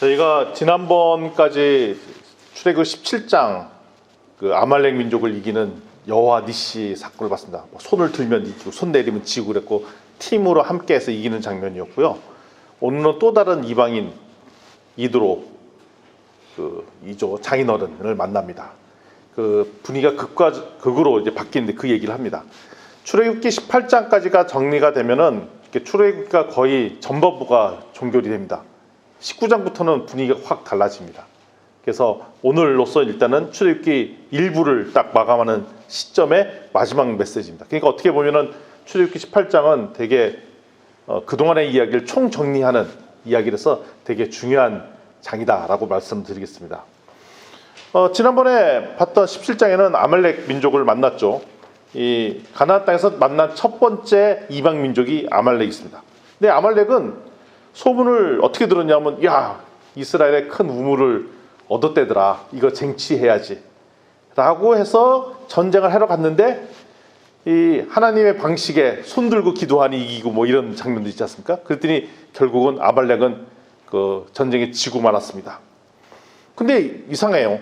저희가 지난번까지 출애굽 17장 그 아말렉 민족을 이기는 여호와 니시 사건을 봤습니다. 손을 들면 이기고 손 내리면 지고 그랬고 팀으로 함께해서 이기는 장면이었고요. 오늘은 또 다른 이방인 이드로 이조 장인어른을 만납니다. 그 분위기가 극과 극으로 이제 바뀌는데 그 얘기를 합니다. 출애굽기 18장까지가 정리가 되면은 출애굽기가 거의 전반부가 종결이 됩니다. 19장부터는 분위기가 확 달라집니다. 그래서 오늘로서 일단은 출애굽기 일부를 딱 마감하는 시점의 마지막 메시지입니다. 그러니까 어떻게 보면은 출애굽기 18장은 되게 그동안의 이야기를 총정리하는 이야기라서 되게 중요한 장이다라고 말씀드리겠습니다. 지난번에 봤던 17장에는 아말렉 민족을 만났죠. 이 가나안 땅에서 만난 첫 번째 이방 민족이 아말렉이었습니다. 근데 아말렉은 소문을 어떻게 들었냐면, 야, 이스라엘의 큰 우물을 얻었대더라, 이거 쟁취해야지 라고 해서 전쟁을 하러 갔는데, 이 하나님의 방식에 손 들고 기도하니 이기고 뭐 이런 장면도 있지 않습니까? 그랬더니 결국은 아말렉은 그 전쟁에 지고 말았습니다. 근데 이상해요.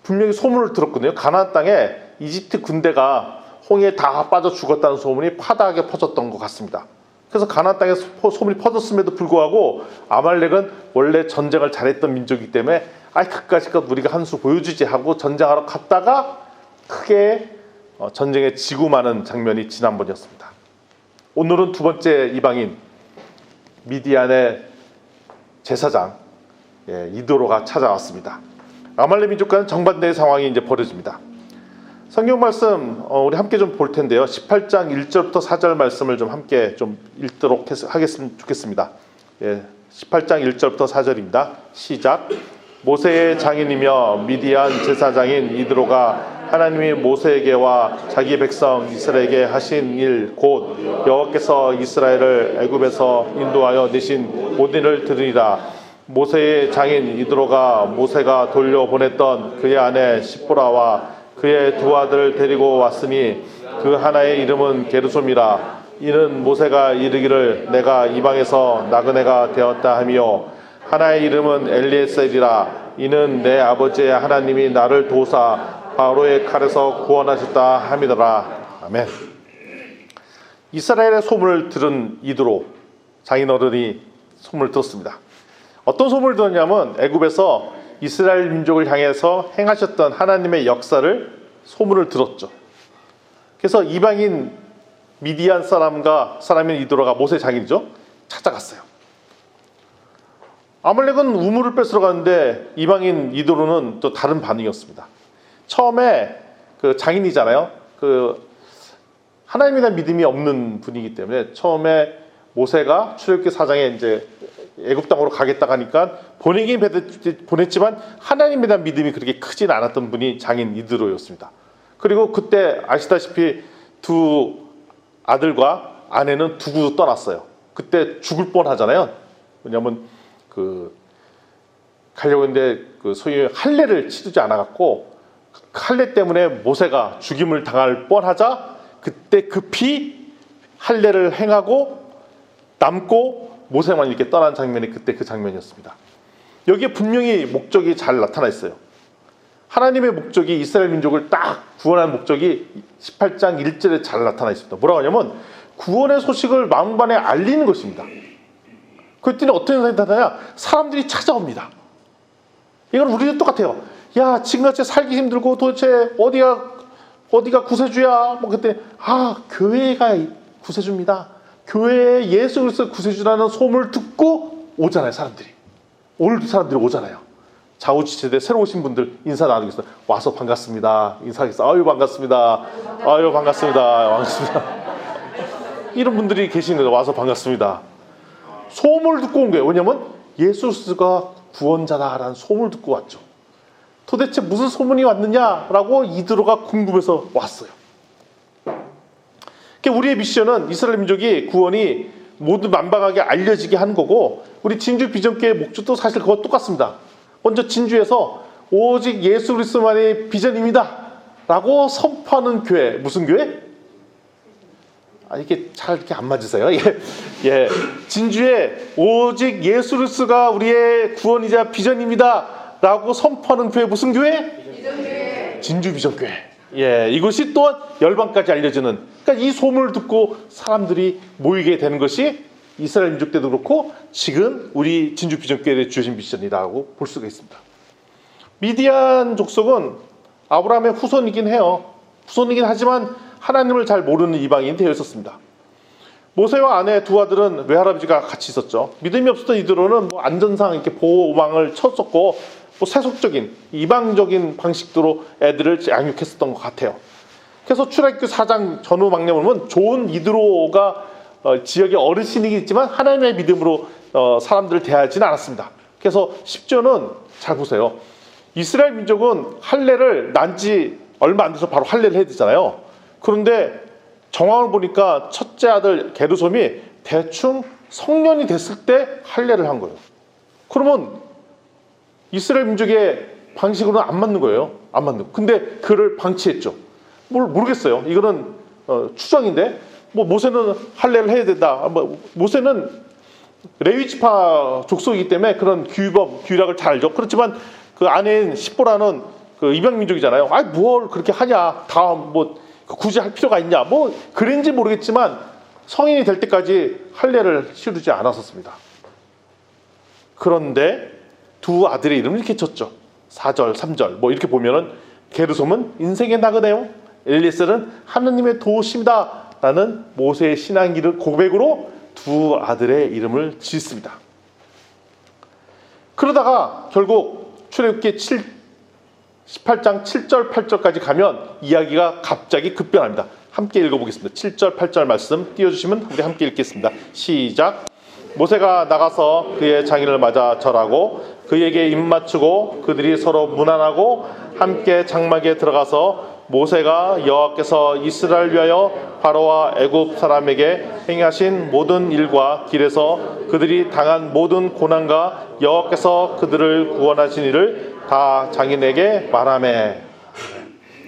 분명히 소문을 들었거든요. 가나안 땅에 이집트 군대가 홍해에 다 빠져 죽었다는 소문이 파다하게 퍼졌던 것 같습니다. 그래서 가나안 땅에 소문이 퍼졌음에도 불구하고 아말렉은 원래 전쟁을 잘했던 민족이기 때문에 그까짓것 우리가 한 수 보여주지 하고 전쟁하러 갔다가 크게 전쟁에 지고 마는 장면이 지난번이었습니다. 오늘은 두 번째 이방인 미디안의 제사장 이도로가 찾아왔습니다. 아말렉 민족과는 정반대의 상황이 이제 벌어집니다. 성경 말씀 우리 함께 좀 볼 텐데요. 18장 1절부터 4절 말씀을 좀 함께 좀 읽도록 하겠으면 좋겠습니다. 18장 1절부터 4절입니다. 시작. 모세의 장인이며 미디안 제사장인 이드로가 하나님이 모세에게와 자기 백성 이스라엘에게 하신 일 곧 여호와께서 이스라엘을 애굽에서 인도하여 내신 모든 일을 들으리라. 모세의 장인 이드로가 모세가 돌려보냈던 그의 아내 시보라와 그의 두 아들을 데리고 왔으니 그 하나의 이름은 게르솜이라. 이는 모세가 이르기를 내가 이방에서 나그네가 되었다 하며 하나의 이름은 엘리에셀이라. 이는 내 아버지의 하나님이 나를 도우사 바로의 칼에서 구원하셨다 함이더라. 아멘. 이스라엘의 소문을 들은 이드로 장인어른이 소문을 들었습니다. 어떤 소문을 들었냐면 애굽에서 이스라엘 민족을 향해서 행하셨던 하나님의 역사를 소문을 들었죠. 그래서 이방인 미디안 사람인 이드로가 모세 장인이죠. 찾아갔어요. 아말렉은 우물을 뺏으러 가는데 이방인 이드로는 또 다른 반응이었습니다. 처음에 그 장인이잖아요. 그 하나님에 대한 믿음이 없는 분이기 때문에 처음에 모세가 출애굽기 4장에 이제 애굽 땅으로 가겠다 하니까 보내긴 보냈지만 하나님에 대한 믿음이 그렇게 크진 않았던 분이 장인 이드로였습니다. 그리고 그때 아시다시피 두 아들과 아내는 두고 떠났어요. 그때 죽을 뻔하잖아요. 왜냐하면 가려고 했는데 소위 할례를 치르지 않아갖고 할례 때문에 모세가 죽임을 당할 뻔하자 그때 급히 할례를 행하고 남고 모세만 이렇게 떠난 장면이 그때 그 장면이었습니다. 여기에 분명히 목적이 잘 나타나 있어요. 하나님의 목적이 이스라엘 민족을 딱 구원하는 목적이 18장 1절에 잘 나타나 있습니다. 뭐라고 하냐면 구원의 소식을 만방에 알리는 것입니다. 그랬더니 어떤 현상이 나타나냐? 사람들이 찾아옵니다. 이건 우리도 똑같아요. 야, 지금같이 살기 힘들고 도대체 어디가 구세주야? 뭐 그때 교회가 구세주입니다. 교회에 예수 그리스도 구세주라는 소문을 듣고 오잖아요. 사람들이. 오늘도 사람들이 오잖아요. 좌우지체대 새로 오신 분들 인사 나누겠어요. 와서 반갑습니다. 인사하겠어요. 아유 반갑습니다. 아유 반갑습니다. 반갑습니다. 이런 분들이 계신 거죠. 와서 반갑습니다. 소문을 듣고 온 거예요. 왜냐면 예수 그리스도가 구원자다라는 소문을 듣고 왔죠. 도대체 무슨 소문이 왔느냐라고 이드로가 궁금해서 왔어요. 우리의 미션은 이스라엘 민족이 구원이 모두 만방하게 알려지게 하는 거고, 우리 진주 비전교회의 목적도 사실 그거 똑같습니다. 먼저 진주에서 오직 예수 그리스도만이 비전입니다 라고 선포하는 교회. 무슨 교회? 이게 잘 이렇게 안 맞으세요? 예. 예. 진주에 오직 예수 그리스도가 우리의 구원이자 비전입니다 라고 선포하는 교회 무슨 교회? 비전교회. 진주 비전교회. 예. 이것이 또한 열방까지 알려지는, 그러니까 이 소문을 듣고 사람들이 모이게 되는 것이 이스라엘 민족 때도 그렇고 지금 우리 진주 비전교회에 주어진 미션이라고 볼 수가 있습니다. 미디안 족속은 아브라함의 후손이긴 해요. 후손이긴 하지만 하나님을 잘 모르는 이방인이 되어 있었습니다. 모세와 아내 두 아들은 외할아버지가 같이 있었죠. 믿음이 없었던 이들로는 안전상 이렇게 보호망을 쳤었고 세속적인 이방적인 방식으로 애들을 양육했었던 것 같아요. 그래서 출애굽기 4장 전후 막내 보면 좋은 이드로가 지역의 어르신이겠지만 하나님의 믿음으로 사람들을 대하지는 않았습니다. 그래서 10절은 잘 보세요. 이스라엘 민족은 할례를 난 지 얼마 안 돼서 바로 할례를 해야 되잖아요. 그런데 정황을 보니까 첫째 아들 게르솜이 대충 성년이 됐을 때 할례를 한 거예요. 그러면 이스라엘 민족의 방식으로는 안 맞는 거예요. 안 맞는 거. 근데 그를 방치했죠. 모르겠어요. 이거는 추정인데 모세는 할례를 해야 된다. 모세는 레위지파 족속이기 때문에 그런 규약을 잘 알죠. 그렇지만 그 아내인 십보라는 그 이방 민족이잖아요. 뭘 그렇게 하냐. 다 굳이 할 필요가 있냐. 그런지 모르겠지만 성인이 될 때까지 할례를 치르지 않았었습니다. 그런데 두 아들의 이름을 이렇게 쳤죠. 4절, 3절 이렇게 보면은 게르솜은 인생의 나그네요. 엘리에셀은 하느님의 도우심이다 라는 모세의 신앙기를 고백으로 두 아들의 이름을 짓습니다. 그러다가 결국 출애굽기 18장 7절 8절까지 가면 이야기가 갑자기 급변합니다. 함께 읽어보겠습니다. 7절 8절 말씀 띄워주시면 우리 함께 읽겠습니다. 시작. 모세가 나가서 그의 장인을 맞아 절하고 그에게 입맞추고 그들이 서로 문안하고 함께 장막에 들어가서 모세가 여호와께서 이스라엘 위하여 바로와 애굽 사람에게 행하신 모든 일과 길에서 그들이 당한 모든 고난과 여호와께서 그들을 구원하신 일을 다 장인에게 말하매.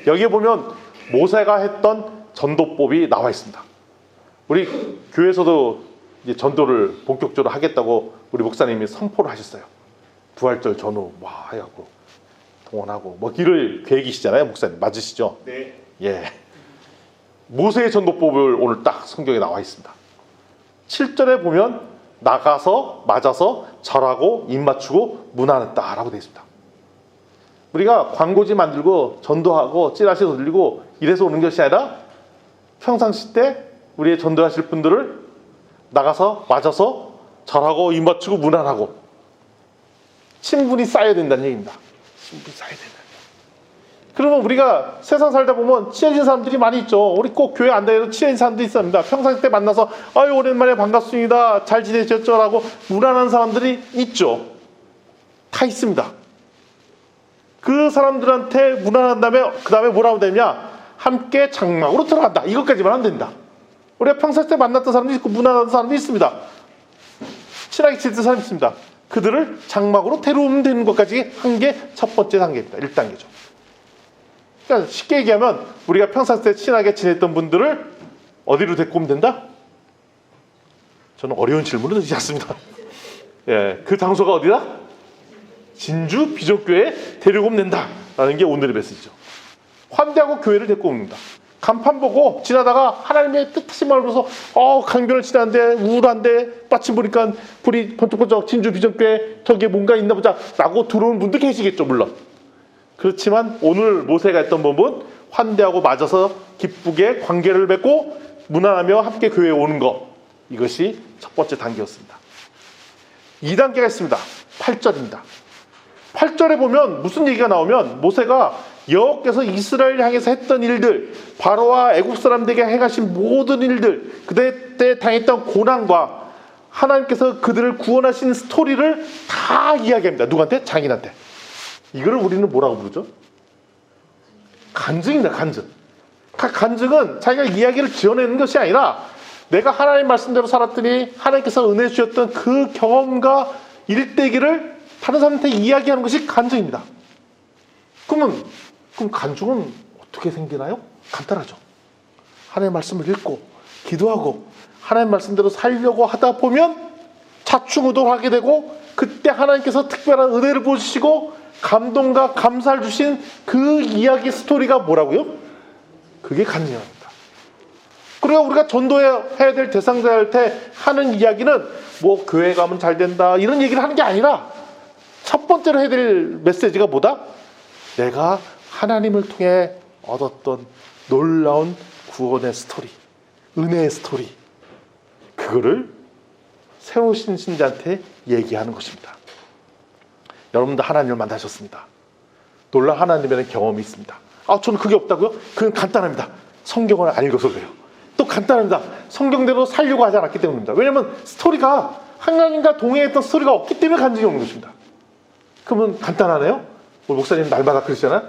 여기에 보면 모세가 했던 전도법이 나와 있습니다. 우리 교회에서도 이제 전도를 본격적으로 하겠다고 우리 목사님이 선포를 하셨어요. 부활절 전후 해갖고 동원하고 길을 계획이시잖아요, 목사님. 맞으시죠? 네. 예. 모세의 전도법을 오늘 딱 성경에 나와 있습니다. 7절에 보면 나가서 맞아서 절하고 입맞추고 문안했다라고 되어 있습니다. 우리가 광고지 만들고 전도하고 찌라시 돌리고 이래서 오는 것이 아니라 평상시 때 우리의 전도하실 분들을 나가서 맞아서 절하고 입맞추고 문안하고 친분이 쌓여야 된다는 얘기입니다. 친분이 쌓여야 된다. 그러면 우리가 세상 살다 보면 친해진 사람들이 많이 있죠. 우리 꼭 교회 안 다녀도 친해진 사람들이 있습니다. 평상시 때 만나서 오랜만에 반갑습니다. 잘 지내셨죠? 라고 문안하는 사람들이 있죠. 다 있습니다. 그 사람들한테 문안한 다음에 그 다음에 뭐라고 되냐? 함께 장막으로 들어간다. 이것까지만 하면 된다. 우리가 평상시 때 만났던 사람도 있고 문안하는 사람도 있습니다. 친하게 지냈던 사람이 있습니다. 그들을 장막으로 데려오면 되는 것까지 한 게 첫 번째 단계입니다. 1단계죠. 그러니까 쉽게 얘기하면 우리가 평상시 때 친하게 지냈던 분들을 어디로 데리고 오면 된다? 저는 어려운 질문을 드리지 않습니다. 예, 그 장소가 어디다? 진주 비전교회에 데리고 오면 된다라는 게 오늘의 메시지죠. 환대하고 교회를 데리고 옵니다. 간판 보고 지나다가 하나님의 뜻하신 말을 들어서 강변을 지나는데 우울한데 마침 보니까 불이 번쩍번쩍 진주 비전교회 저기에 뭔가 있나 보자 라고 들어오는 분도 계시겠죠, 물론. 그렇지만 오늘 모세가 했던 법은 환대하고 맞아서 기쁘게 관계를 맺고 문안하며 함께 교회에 오는 것, 이것이 첫 번째 단계였습니다. 2단계가 있습니다. 8절입니다. 8절에 보면 무슨 얘기가 나오면 모세가 여호와께서 이스라엘 향해서 했던 일들, 바로와 애굽 사람들에게 행하신 모든 일들, 그때 당했던 고난과 하나님께서 그들을 구원하신 스토리를 다 이야기합니다. 누구한테? 장인한테. 이거를 우리는 뭐라고 부르죠? 간증입니다. 간증. 간증은 자기가 이야기를 지어내는 것이 아니라 내가 하나님 말씀대로 살았더니 하나님께서 은혜 주셨던 그 경험과 일대기를 다른 사람한테 이야기하는 것이 간증입니다. 그럼 간증은 어떻게 생기나요? 간단하죠. 하나님의 말씀을 읽고 기도하고 하나님 말씀대로 살려고 하다 보면 좌충우돌하게 되고, 그때 하나님께서 특별한 은혜를 보시고 감동과 감사를 주신 그 이야기 스토리가 뭐라고요? 그게 간증입니다. 그리고 우리가 전도해야 될 대상자한테 하는 이야기는 뭐 교회 가면 잘 된다 이런 얘기를 하는 게 아니라, 첫 번째로 해야 될 메시지가 뭐다? 내가 하나님을 통해 얻었던 놀라운 구원의 스토리, 은혜의 스토리, 그거를 새로우신 신자한테 얘기하는 것입니다. 여러분도 하나님을 만나셨습니다. 놀라운 하나님의 경험이 있습니다. 저는 그게 없다고요? 그건 간단합니다. 성경을 안 읽어서 그래요. 또 간단합니다. 성경대로 살려고 하지 않았기 때문입니다. 왜냐하면 스토리가, 하나님과 동행했던 스토리가 없기 때문에 간증이 없는 것입니다. 그러면 간단하네요. 오늘 목사님 날마다 그러시잖아요.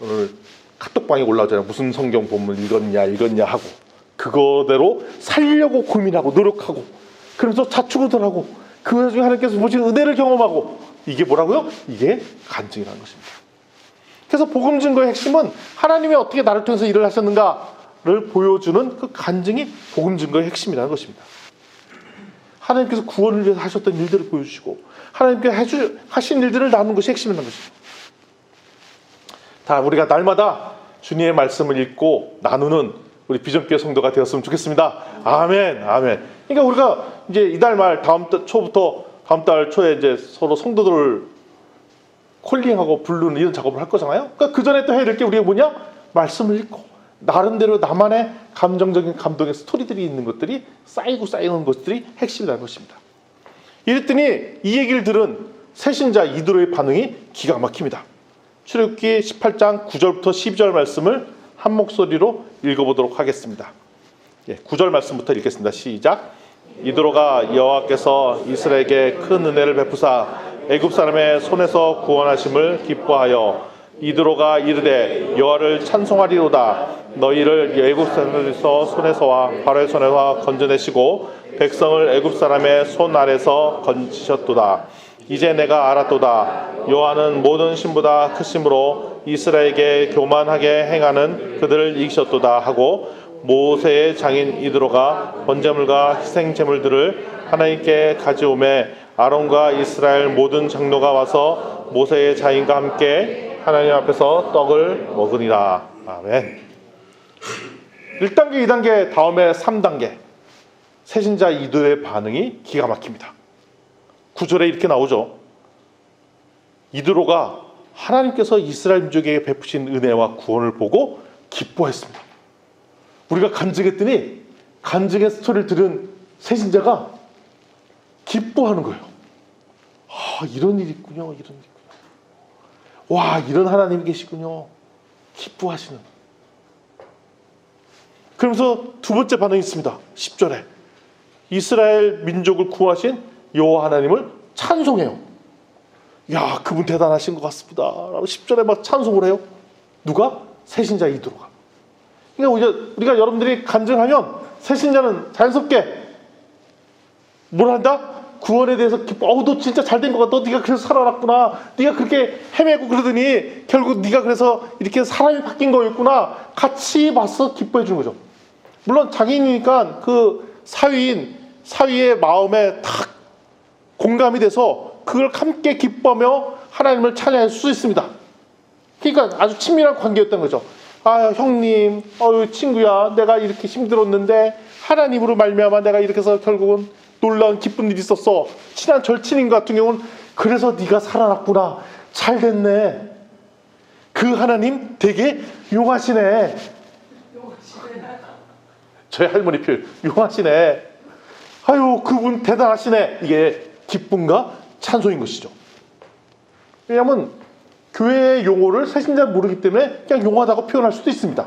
오늘 카톡방에 올라오잖아요. 무슨 성경 본문 읽었냐 하고, 그거대로 살려고 고민하고 노력하고, 그러면서 좌충우돌하고, 그 와중에 하나님께서 보신 은혜를 경험하고, 이게 뭐라고요? 이게 간증이라는 것입니다. 그래서 복음 증거의 핵심은 하나님이 어떻게 나를 통해서 일을 하셨는가를 보여주는 그 간증이 복음 증거의 핵심이라는 것입니다. 하나님께서 구원을 위해서 하셨던 일들을 보여주시고, 하나님께서 하신 일들을 나누는 것이 핵심이라는 것입니다. 다 우리가 날마다 주님의 말씀을 읽고 나누는 우리 비전교회 성도가 되었으면 좋겠습니다. 아멘, 아멘. 그러니까 우리가 이제 이달 말 다음 달 초에 이제 서로 성도들을 콜링하고 부르는 이런 작업을 할 거잖아요. 그러니까 그 전에 또 해야 될 게 우리가 뭐냐? 말씀을 읽고 나름대로 나만의 감정적인 감동의 스토리들이 있는 것들이 쌓이는 것들이 핵심이라는 것입니다. 이랬더니 이 얘기를 들은 새신자 이드로의 반응이 기가 막힙니다. 출애굽기 18장 9절부터 12절 말씀을 한 목소리로 읽어보도록 하겠습니다. 9절 말씀부터 읽겠습니다. 시작. 이드로가 여호와께서 이스라엘에게 큰 은혜를 베푸사 애굽 사람의 손에서 구원하심을 기뻐하여 이드로가 이르되 여호와를 찬송하리로다. 너희를 애굽 사람에서 손에서와 바로의 손에서 건져내시고 백성을 애굽 사람의 손 아래서 건지셨도다. 이제 내가 알았도다. 여호와는 모든 신보다 크심으로 이스라엘에게 교만하게 행하는 그들을 이기셨도다 하고, 모세의 장인 이드로가 번제물과 희생제물들을 하나님께 가져오매 아론과 이스라엘 모든 장로가 와서 모세의 자인과 함께 하나님 앞에서 떡을 먹으니라. 아멘. 1단계, 2단계, 다음에 3단계. 새신자 이드로의 반응이 기가 막힙니다. 9절에 이렇게 나오죠. 이드로가 하나님께서 이스라엘 민족에게 베푸신 은혜와 구원을 보고 기뻐했습니다. 우리가 간증했더니 간증의 스토리를 들은 새신자가 기뻐하는 거예요. 이런 일이 있군요. 이런 일이 있군요. 와, 이런 하나님이 계시군요. 기뻐하시는. 그러면서 두 번째 반응이 있습니다. 10절에 이스라엘 민족을 구하신 여호와 하나님을 찬송해요. 야, 그분 대단하신 것 같습니다 라고 10절에 막 찬송을 해요. 누가? 새신자 이드로가. 그러니까 우리가 여러분들이 간증하면 새신자는 자연스럽게 뭘 한다? 구원에 대해서 기뻐. 너 진짜 잘된 것 같다. 네가 그래서 살아났구나. 네가 그렇게 헤매고 그러더니 결국 네가 그래서 이렇게 사람이 바뀐 거였구나. 같이 봐서 기뻐해 주는 거죠. 물론 장인이니까 그 사위의 마음에 탁 공감이 돼서 그걸 함께 기뻐하며 하나님을 찬양할 수 있습니다. 그러니까 아주 친밀한 관계였던 거죠. 형님, 친구야, 내가 이렇게 힘들었는데 하나님으로 말미암아 내가 이렇게 해서 결국은 놀라운 기쁜 일이 있었어. 친한 절친인 같은 경우는 그래서 네가 살아났구나. 잘 됐네. 그 하나님 되게 용하시네. 저희 할머니 표현, 용하시네. 아유, 그분 대단하시네. 이게 기쁨과 찬송인 것이죠. 왜냐하면 교회의 용어를 새신자는 모르기 때문에 그냥 용하다고 표현할 수도 있습니다.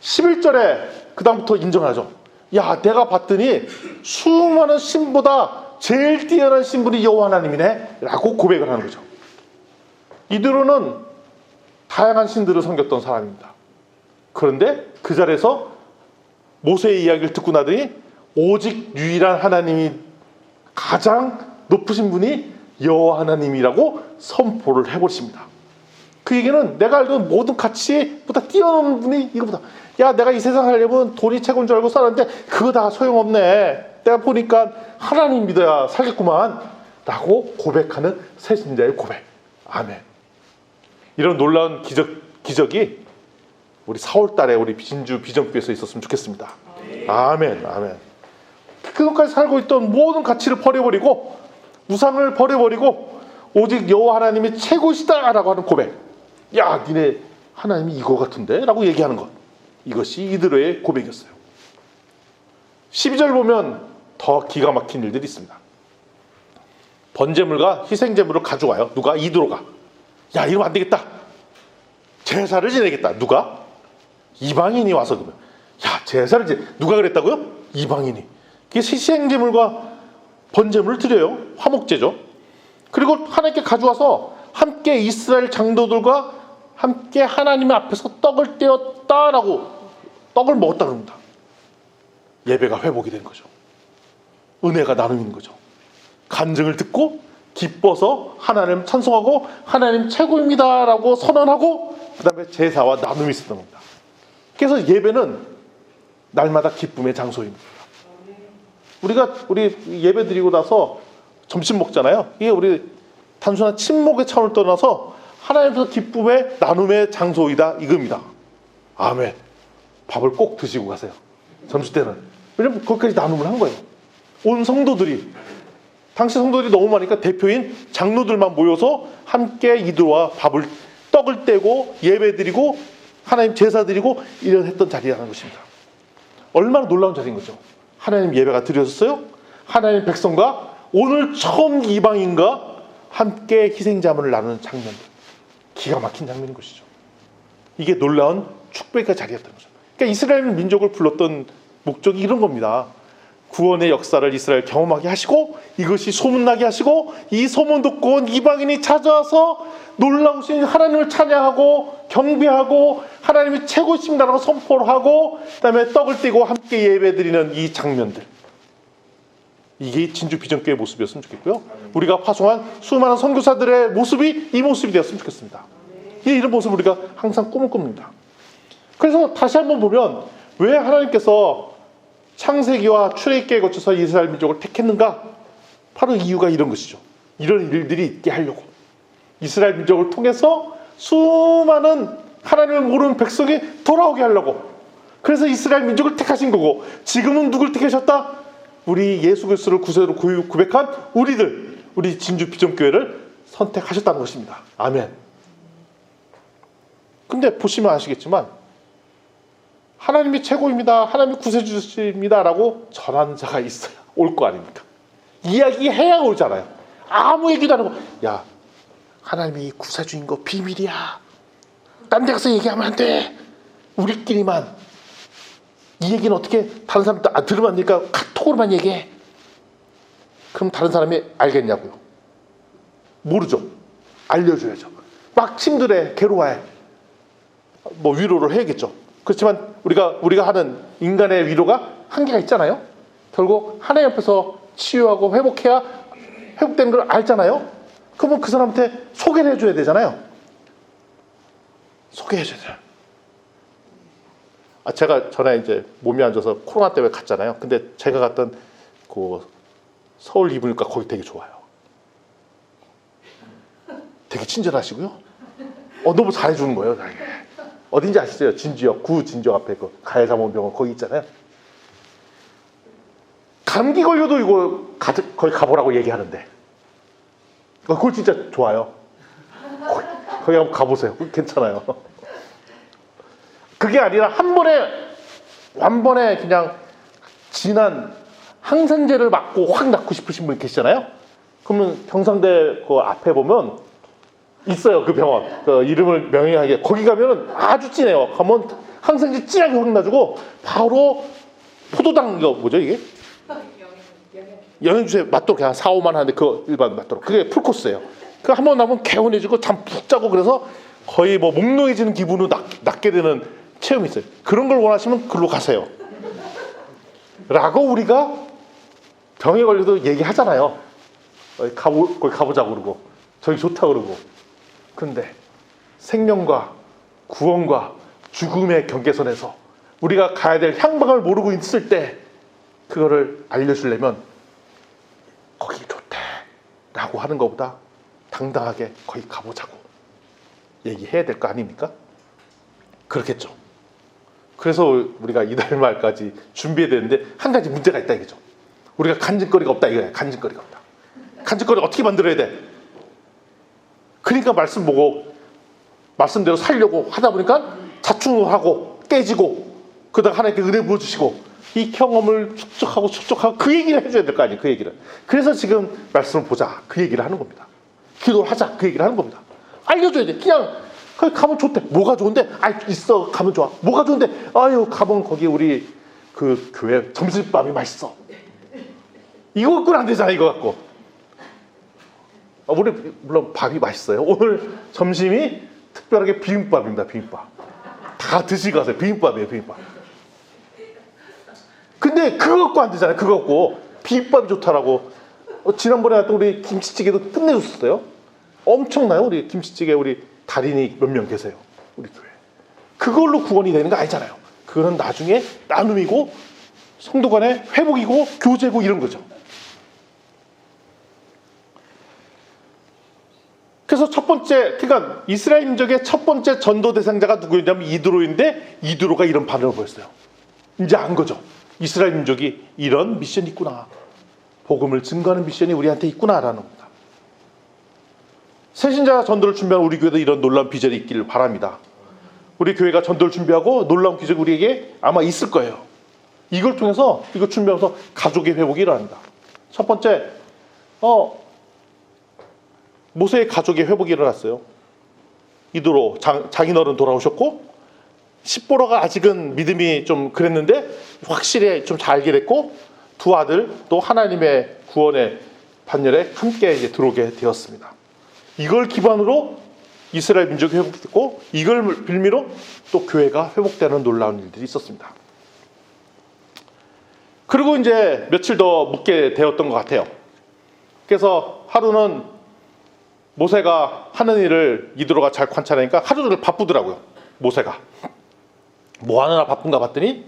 11절에 그 다음부터 인정하죠. 야, 내가 봤더니 수많은 신보다 제일 뛰어난 신분이 여호와 하나님이네 라고 고백을 하는 거죠. 이드로는 다양한 신들을 섬겼던 사람입니다. 그런데 그 자리에서 모세의 이야기를 듣고 나더니 오직 유일한 하나님이 가장 높으신 분이 여호와 하나님이라고 선포를 해버리십니다. 그 얘기는 내가 알던 모든 가치보다 뛰어넘는 분이 이거보다, 야, 내가 이 세상 살려면 돈이 최고인 줄 알고 살았는데 그거 다 소용없네. 내가 보니까 하나님 믿어야 살겠구만. 라고 고백하는 새신자의 고백. 아멘. 이런 놀라운 기적이 우리 4월 달에 우리 진주 비전교회에서 있었으면 좋겠습니다. 아멘. 아멘. 그것까지 살고 있던 모든 가치를 버려버리고, 우상을 버려버리고 오직 여호와 하나님이 최고시다라고 하는 고백. 야, 니네 하나님이 이거 같은데? 라고 얘기하는 것. 이것이 이들의 고백이었어요. 12절 보면 더 기가 막힌 일들이 있습니다. 번제물과 희생제물을 가져와요. 누가? 이드로가. 야, 이러면 안 되겠다. 제사를 지내겠다. 누가? 이방인이 와서 그러면. 야, 제사를 누가 그랬다고요? 이방인이. 그게 희생제물과 번제물을 드려요. 화목제죠. 그리고 하나님께 가져와서 함께 이스라엘 장로들과 함께 하나님 앞에서 떡을 떼었다라고, 떡을 먹었다 그럽니다. 예배가 회복이 된 거죠. 은혜가 나누는 거죠. 간증을 듣고 기뻐서 하나님 찬송하고 하나님 최고입니다라고 선언하고, 그 다음에 제사와 나눔이 있었던 겁니다. 그래서 예배는 날마다 기쁨의 장소입니다. 우리 예배 드리고 나서 점심 먹잖아요. 이게 우리 단순한 침묵의 차원을 떠나서 하나님께서 기쁨의 나눔의 장소이다, 이겁니다. 아멘. 밥을 꼭 드시고 가세요. 점심 때는. 왜냐면 거기까지 나눔을 한 거예요. 온 성도들이, 당시 성도들이 너무 많으니까 대표인 장로들만 모여서 함께 이들과 떡을 떼고 예배드리고 하나님 제사 드리고 이런 했던 자리라는 것입니다. 얼마나 놀라운 자리인 거죠. 하나님 예배가 드려졌어요. 하나님 백성과 오늘 처음 이방인과 함께 희생자문을 나누는 장면들. 기가 막힌 장면인 것이죠. 이게 놀라운 축복의 자리였던 거죠. 그러니까 이스라엘 민족을 불렀던 목적이 이런 겁니다. 구원의 역사를 이스라엘 경험하게 하시고, 이것이 소문나게 하시고, 이 소문 듣고 온 이방인이 찾아와서 놀라우신 하나님을 찬양하고 경배하고 하나님이 최고이십니다라고 선포를 하고, 그 다음에 떡을 떼고 함께 예배드리는 이 장면들. 이게 진주 비전교회의 모습이었으면 좋겠고요. 우리가 파송한 수많은 선교사들의 모습이 이 모습이 되었으면 좋겠습니다. 이런 모습을 우리가 항상 꿈을 꿉니다. 그래서 다시 한번 보면 왜 하나님께서 창세기와 출애굽기에 거쳐서 이스라엘 민족을 택했는가? 바로 이유가 이런 것이죠. 이런 일들이 있게 하려고. 이스라엘 민족을 통해서 수많은 하나님을 모르는 백성이 돌아오게 하려고. 그래서 이스라엘 민족을 택하신 거고, 지금은 누굴 택하셨다? 우리 예수 그리스도를 구세주로 고백한 우리 진주 비전교회를 선택하셨다는 것입니다. 아멘. 근데 보시면 아시겠지만 하나님이 최고입니다, 하나님이 구세주십니다 라고 전하는 자가 있어요. 올 거 아닙니까? 이야기해야 오잖아요. 아무 얘기도 안 하고, 야, 하나님이 구세주인 거 비밀이야, 딴 데 가서 얘기하면 안 돼, 우리끼리만. 이 얘기는 어떻게 다른 사람도 들으면 안 되니까 카톡으로만 얘기해. 그럼 다른 사람이 알겠냐고요? 모르죠. 알려줘야죠. 막 힘들어, 괴로워해. 뭐 위로를 해야겠죠. 그렇지만 우리가 하는 인간의 위로가 한계가 있잖아요. 결국 하나님 앞에서 치유하고 회복해야 회복되는 걸 알잖아요. 그러면 그 사람한테 소개를 해줘야 되잖아요. 소개해줘야 돼요. 제가 전에 이제 몸이 안 좋아서 코로나 때문에 갔잖아요. 근데 제가 갔던 그 서울 이브니까 거기 되게 좋아요. 되게 친절하시고요. 너무 잘해주는 거예요. 어딘지 아시죠? 진주역, 구 진주역 앞에 그 가해자문병원 거기 있잖아요. 감기 걸려도 이거 거기 가보라고 얘기하는데, 그걸 진짜 좋아요. 거기 한번 가보세요. 괜찮아요. 그게 아니라 완번에 그냥 진한 항생제를 맞고 확 낫고 싶으신 분 계시잖아요. 그러면 경상대 그 앞에 보면 있어요. 그 병원. 그 이름을 명예하게. 거기 가면은 아주 진해요. 가면 항생제 진하게 확 놔주고 바로 포도당, 이거 뭐죠 이게? 영양주에 맞도록 그냥 4, 5만 하는데 그 일반 맞도록. 그게 풀코스예요. 그 한 번 나면 개운해지고 잠 푹 자고, 그래서 거의 뭐 몽롱해지는 기분으로 낫게 되는 체험이 있어요. 그런 걸 원하시면 글로 가세요. 라고 우리가 병에 걸려도 얘기하잖아요. 거기 가보자고 그러고 저기 좋다고 그러고. 근데 생명과 구원과 죽음의 경계선에서 우리가 가야 될 향방을 모르고 있을 때 그거를 알려주려면 거기 좋대 라고 하는 것보다 당당하게 거기 가보자고 얘기해야 될 거 아닙니까? 그렇겠죠. 그래서 우리가 이달 말까지 준비해야 되는데 한 가지 문제가 있다 이거죠. 우리가 간증거리가 없다 이거야. 간증거리가 없다. 간증거리 어떻게 만들어야 돼? 그러니까 말씀 보고 말씀대로 살려고 하다 보니까 자충하고 깨지고 그러다가 하나님께 은혜 부어주시고 이 경험을 축적하고 그 얘기를 해줘야 될 거 아니에요. 그 얘기를. 그래서 지금 말씀을 보자 그 얘기를 하는 겁니다. 기도를 하자 그 얘기를 하는 겁니다. 알려줘야 돼. 그냥 거기 가면 좋대. 뭐가 좋은데? 있어 가면 좋아. 뭐가 좋은데? 가면 거기 우리 그 교회 점심밥이 맛있어. 이거 갖고는 안 되잖아. 이거 갖고 우리 물론 밥이 맛있어요. 오늘 점심이 특별하게 비빔밥입니다. 비빔밥 다 드시고 가세요. 비빔밥이에요. 비빔밥. 근데 그거 갖고 안 되잖아요. 그거 갖고 비빔밥이 좋다라고. 지난번에 했던 우리 김치찌개도 끝내줬었어요. 엄청나요. 우리 김치찌개 우리 달인이 몇 명 계세요. 우리 교회. 그걸로 구원이 되는 거 아니잖아요. 그거는 나중에 나눔이고 성도 간의 회복이고 교제고 이런 거죠. 그래서 첫 번째, 그러니까 이스라엘 민족의 첫 번째 전도 대상자가 누구였냐면 이드로인데 이드로가 이런 반응을 보였어요. 이제 안 거죠. 이스라엘 민족이 이런 미션이 있구나. 복음을 증거하는 미션이 우리한테 있구나라는 겁니다. 새신자 전도를 준비하는 우리 교회도 이런 놀라운 비전이 있기를 바랍니다. 우리 교회가 전도를 준비하고 놀라운 기적이 우리에게 아마 있을 거예요. 이걸 통해서 이거 준비하면서 가족의 회복이 일어납니다. 첫 번째, 모세의 가족의 회복이 일어났어요. 이드로 장인어른 돌아오셨고 십보로가 아직은 믿음이 좀 그랬는데 확실히 좀 잘 알게 됐고 두 아들 또 하나님의 구원의 반열에 함께 이제 들어오게 되었습니다. 이걸 기반으로 이스라엘 민족이 회복됐고 이걸 빌미로 또 교회가 회복되는 놀라운 일들이 있었습니다. 그리고 이제 며칠 더 묵게 되었던 것 같아요. 그래서 하루는 모세가 하는 일을 이드로가 잘 관찰하니까 하루 종일 바쁘더라고요. 모세가 뭐 하느라 바쁜가 봤더니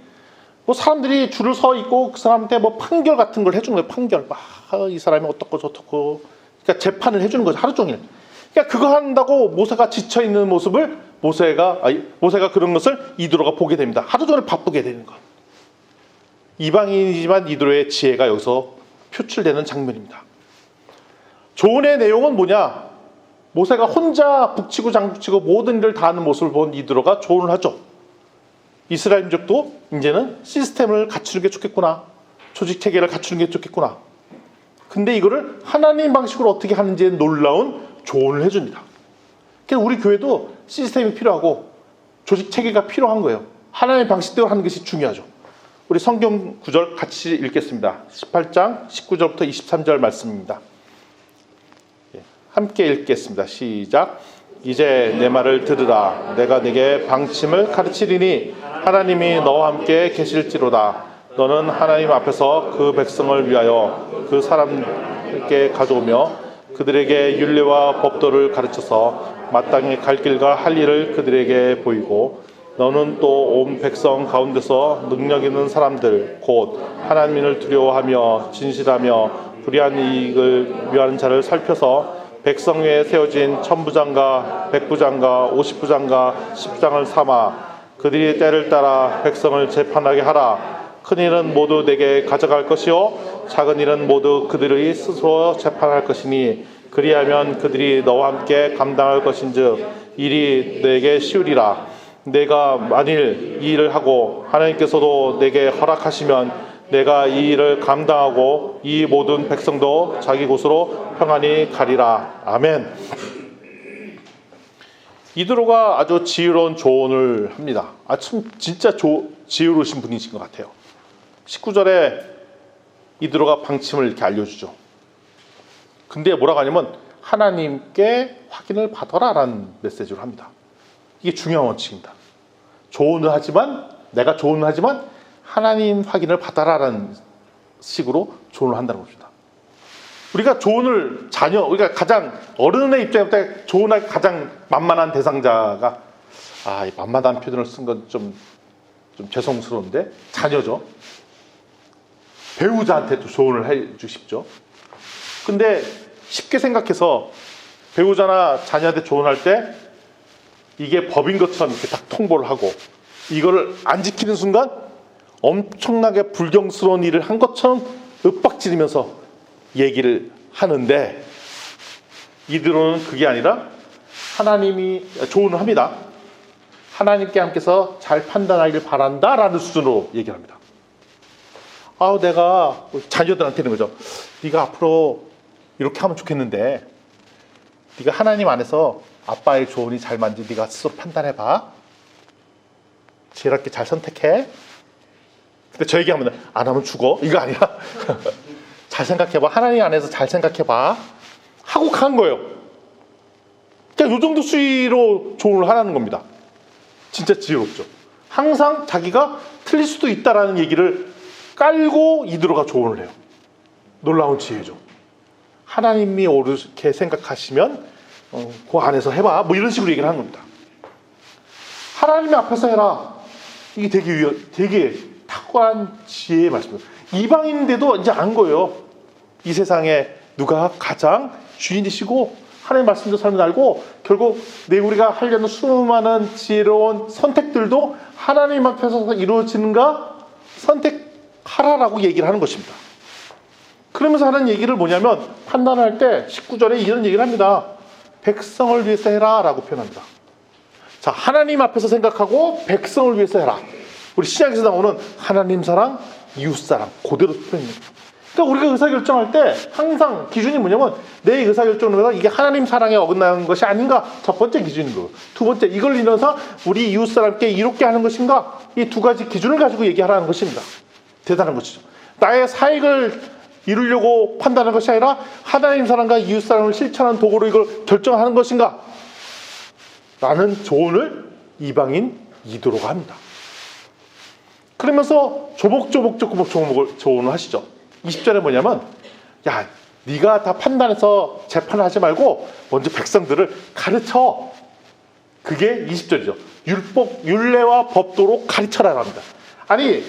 뭐 사람들이 줄을 서 있고 그 사람한테 뭐 판결 같은 걸 해주는 거예요. 판결. 이 사람이 어떻고 저떻고. 그러니까 재판을 해주는 거죠. 하루 종일. 그러니까 그거 한다고 모세가 지쳐 있는 모습을 모세가 그런 것을 이드로가 보게 됩니다. 하루 종일 바쁘게 되는 것. 이방인이지만 이드로의 지혜가 여기서 표출되는 장면입니다. 조언의 내용은 뭐냐? 모세가 혼자 북치고 장구치고 모든 일을 다 하는 모습을 본 이드로가 조언을 하죠. 이스라엘 민족도 이제는 시스템을 갖추는 게 좋겠구나. 조직 체계를 갖추는 게 좋겠구나. 근데 이거를 하나님 방식으로 어떻게 하는지에 놀라운 조언을 해줍니다. 그래서 우리 교회도 시스템이 필요하고 조직 체계가 필요한 거예요. 하나님의 방식대로 하는 것이 중요하죠. 우리 성경 구절 같이 읽겠습니다. 18장 19절부터 23절 말씀입니다. 함께 읽겠습니다. 시작. 이제 내 말을 들으라. 내가 네게 방침을 가르치리니 하나님이 너와 함께 계실지로다. 너는 하나님 앞에서 그 백성을 위하여 그 사람께 가져오며 그들에게 율례와 법도를 가르쳐서 마땅히 갈 길과 할 일을 그들에게 보이고 너는 또 온 백성 가운데서 능력 있는 사람들 곧 하나님을 두려워하며 진실하며 불의한 이익을 위하는 자를 살펴서 백성 위에 세워진 천부장과 백부장과 50부장과 10부장을 삼아 그들이 때를 따라 백성을 재판하게 하라. 큰 일은 모두 내게 가져갈 것이요 작은 일은 모두 그들이 스스로 재판할 것이니 그리하면 그들이 너와 함께 감당할 것인즉 일이 내게 쉬우리라. 내가 만일 이 일을 하고 하나님께서도 내게 허락하시면 내가 이 일을 감당하고 이 모든 백성도 자기 곳으로 평안히 가리라. 아멘. 이드로가 아주 지혜로운 조언을 합니다. 참 진짜 지혜로우신 분이신 것 같아요. 19절에 이드로가 방침을 이렇게 알려주죠. 근데 뭐라고 하냐면 하나님께 확인을 받아라 라는 메시지를 합니다. 이게 중요한 원칙입니다. 내가 조언을 하지만 하나님 확인을 받아라 라는 식으로 조언을 한다는 겁니다. 우리가 조언을 우리가 가장 어른의 입장에서 조언할 가장 만만한 대상자가 이 만만한 표현을 쓴 건 좀 죄송스러운데 자녀죠. 배우자한테 또 조언을 해주고 싶죠. 근데 쉽게 생각해서 배우자나 자녀한테 조언할 때 이게 법인 것처럼 이렇게 딱 통보를 하고 이거를 안 지키는 순간 엄청나게 불경스러운 일을 한 것처럼 윽박지르면서 얘기를 하는데, 이들은 그게 아니라 하나님이 조언을 합니다. 하나님께 함께서 잘 판단하기를 바란다 라는 수준으로 얘기를 합니다. 내가 자녀들한테 이런 거죠. 네가 앞으로 이렇게 하면 좋겠는데 네가 하나님 안에서 아빠의 조언이 잘 맞는지 네가 스스로 판단해봐. 지혜롭게 잘 선택해. 근데 저 얘기하면 안 하면 죽어. 이거 아니라 잘 생각해봐. 하나님 안에서 잘 생각해봐. 하고 간 거예요. 그러니까 이 정도 수위로 조언을 하라는 겁니다. 진짜 지혜롭죠. 항상 자기가 틀릴 수도 있다라는 얘기를 깔고 이들어가 조언을 해요. 놀라운 지혜죠. 하나님이 옳게 생각하시면 그 안에서 해봐. 뭐 이런 식으로 얘기를 하는 겁니다. 하나님 앞에서 해라. 이게 되게 탁월한 지혜의 말씀입니다. 이방인인데도 이제 안 거예요. 이 세상에 누가 가장 주인이시고 하나님의 말씀도 사람들 알고 결국 우리가 하려는 수많은 지혜로운 선택들도 하나님 앞에서 이루어지는가 선택하라라고 얘기를 하는 것입니다. 그러면서 하는 얘기를 뭐냐면 판단할 때 19절에 이런 얘기를 합니다. 백성을 위해서 해라 라고 표현합니다. 자, 하나님 앞에서 생각하고 백성을 위해서 해라. 우리 신약에서 나오는 하나님 사랑, 이웃 사랑 그대로 표현합니다. 그러니까 우리가 의사결정할 때 항상 기준이 뭐냐면 내 의사결정은 이게 하나님 사랑에 어긋나는 것이 아닌가. 첫 번째 기준이고, 두 번째 이걸 인해서 우리 이웃 사람께 이롭게 하는 것인가. 이 두 가지 기준을 가지고 얘기하라는 것입니다. 대단한 것이죠. 나의 사익을 이루려고 판단하는 것이 아니라 하나님 사랑과 이웃 사랑을 실천하는 도구로 이걸 결정하는 것인가 라는 조언을 이방인 이도로가 합니다. 그러면서 조목조목 조언을 하시죠. 20절에 뭐냐면 네가 다 판단해서 재판을 하지 말고 먼저 백성들을 가르쳐. 그게 20절이죠. 율례와 법도로 가르쳐라 합니다. 아니,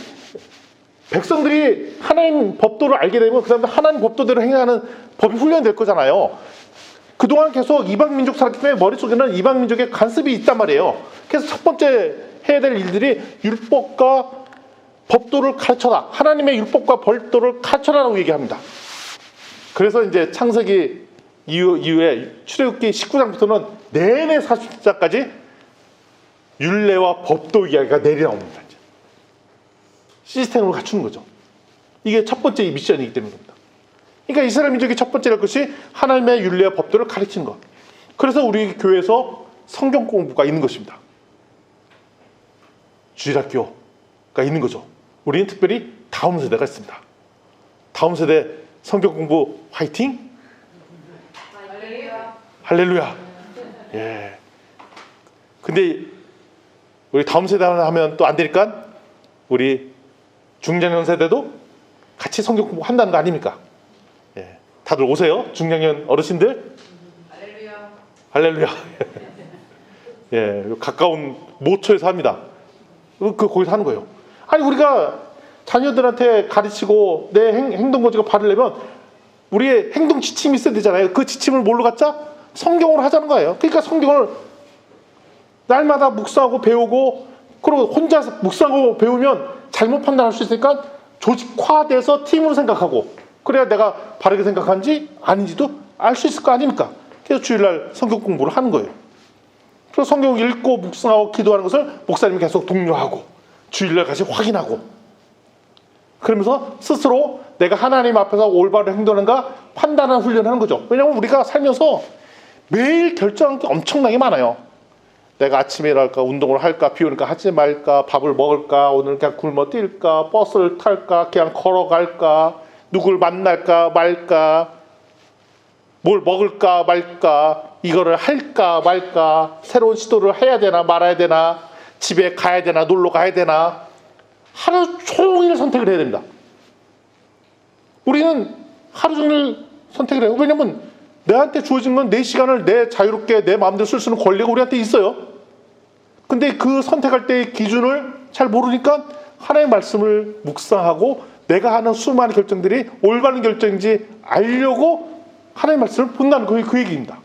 백성들이 하나님 법도를 알게 되면 그 다음에 하나님 법도대로 행하는 법이 훈련될 거잖아요. 그동안 계속 이방 민족 살았기 때문에 머릿속에는 이방 민족의 간섭이 있단 말이에요. 그래서 첫 번째 해야 될 일들이 율법과 법도를 가르쳐라. 하나님의 율법과 법도를 가르쳐라라고 얘기합니다. 그래서 이제 창세기 이후에 출애굽기 19장부터는 내내 40장까지 율례와 법도 이야기가 내려나옵니다. 시스템으로 갖추는 거죠. 이게 첫 번째 미션이기 때문입니다. 그러니까 이스라엘 민족의 첫 번째 할 것이 하나님의 율례와 법도를 가르치는 것. 그래서 우리 교회에서 성경 공부가 있는 것입니다. 주일학교가 있는 거죠. 우리는 특별히 다음 세대가 있습니다. 다음 세대 성경 공부 화이팅! 할렐루야! 할렐루야! 예. 근데 우리 다음 세대 하면 또 안 되니까 우리 중장년 세대도 같이 성경 공부 한다는 거 아닙니까? 예. 다들 오세요. 중장년 어르신들. 할렐루야! 할렐루야! 예. 가까운 모처에서 합니다. 거기서 하는 거예요. 아니, 우리가 자녀들한테 가르치고 내 행동거지가 바르려면 우리의 행동 지침이 있어야 되잖아요. 그 지침을 뭘로 갖자? 성경으로 하자는 거예요. 그러니까 성경을 날마다 묵상하고 배우고, 그리고 혼자 묵상하고 배우면 잘못 판단할 수 있으니까 조직화돼서 팀으로 생각하고, 그래야 내가 바르게 생각한지 아닌지도 알 수 있을 거 아닙니까? 그래서 주일날 성경 공부를 하는 거예요. 그래서 성경 읽고 묵상하고 기도하는 것을 목사님이 계속 독려하고 주일날 같이 확인하고, 그러면서 스스로 내가 하나님 앞에서 올바로 행동하는가 판단하는 훈련을 하는 거죠. 왜냐하면 우리가 살면서 매일 결정하는 게 엄청나게 많아요. 내가 아침에 일할까, 운동을 할까, 비 오니까 하지 말까, 밥을 먹을까, 오늘 그냥 굶어 뛸까, 버스를 탈까, 그냥 걸어갈까, 누굴 만날까 말까, 뭘 먹을까 말까, 이거를 할까 말까, 새로운 시도를 해야 되나 말아야 되나, 집에 가야 되나 놀러 가야 되나, 하루 종일 선택을 해야 됩니다. 우리는 하루 종일 선택을 해요. 왜냐면 내한테 주어진 건 내 시간을 내 자유롭게 내 마음대로 쓸 수 있는 권리가 우리한테 있어요. 근데 그 선택할 때의 기준을 잘 모르니까 하나님의 말씀을 묵상하고 내가 하는 수많은 결정들이 올바른 결정인지 알려고 하나님의 말씀을 본다는 그 얘기입니다.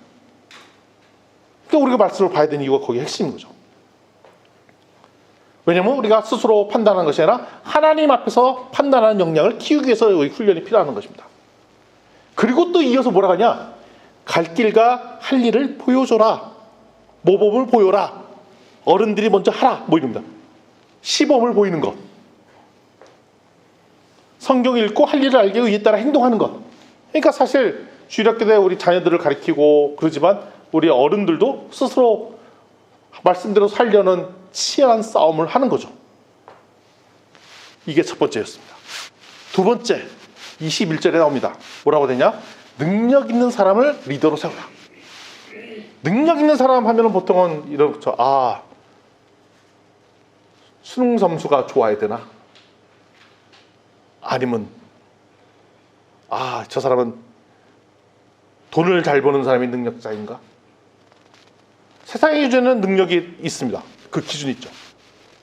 그러니까 우리가 말씀을 봐야 되는 이유가 거기 핵심인 거죠. 왜냐면 우리가 스스로 판단하는 것이 아니라 하나님 앞에서 판단하는 역량을 키우기 위해서 훈련이 필요한 것입니다. 그리고 또 이어서 뭐라 하냐? 갈 길과 할 일을 보여줘라. 모범을 보여라. 어른들이 먼저 하라. 뭐 이럽니다. 시범을 보이는 것. 성경 읽고 할 일을 알게 의에 따라 행동하는 것. 그러니까 사실 주일학교에 우리 자녀들을 가르치고 그러지만 우리 어른들도 스스로 말씀대로 살려는 치열한 싸움을 하는 거죠. 이게 첫 번째였습니다. 두 번째, 21절에 나옵니다. 뭐라고 되냐? 능력 있는 사람을 리더로 세우라. 능력 있는 사람 하면은 보통은 이렇죠. 수능 점수가 좋아야 되나? 아니면 저 사람은 돈을 잘 버는 사람이 능력자인가? 세상의 기준에는 능력이 있습니다. 그 기준이 있죠.